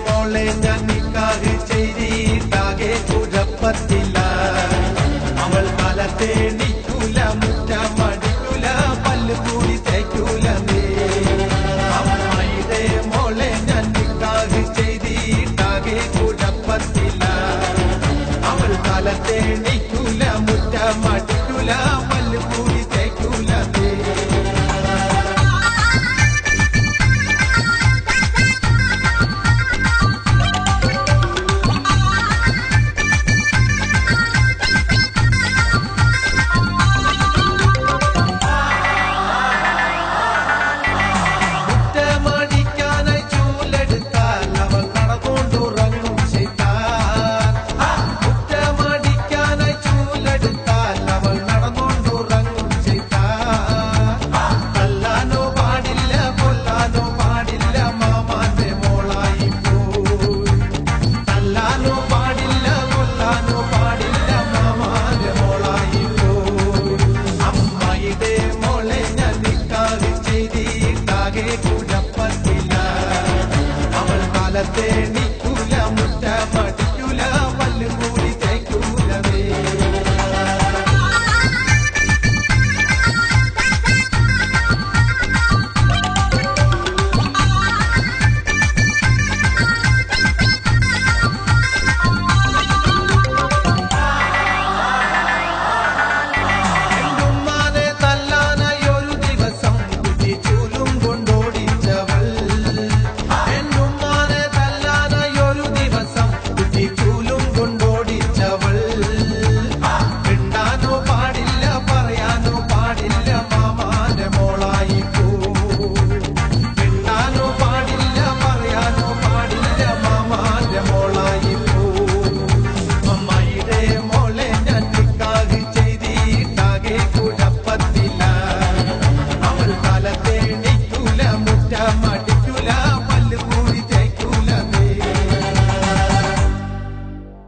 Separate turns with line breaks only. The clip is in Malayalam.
മോളെ ഞാൻ നിക്കാഹ് ചെയ്തിട്ടാകെ കുഴപ്പത്തില്ല. അവൾ കാലത്തെ എണീക്കൂല, മുറ്റമടിക്കൂല, പല്ല് കൂടി തേക്കൂല. അമ്മായിടെ മോളെ ഞാൻ നിക്കാഹ് ചെയ്തിട്ടാകെ കുഴപ്പത്തില്ല. അവൾ കാലത്തെ എണീക്കൂല, മുറ്റമടിക്കൂല, പല്ല് കൂടി തേക്കൂല. കുഴപ്പത്തില്ല, അവൾ കാലത്തെ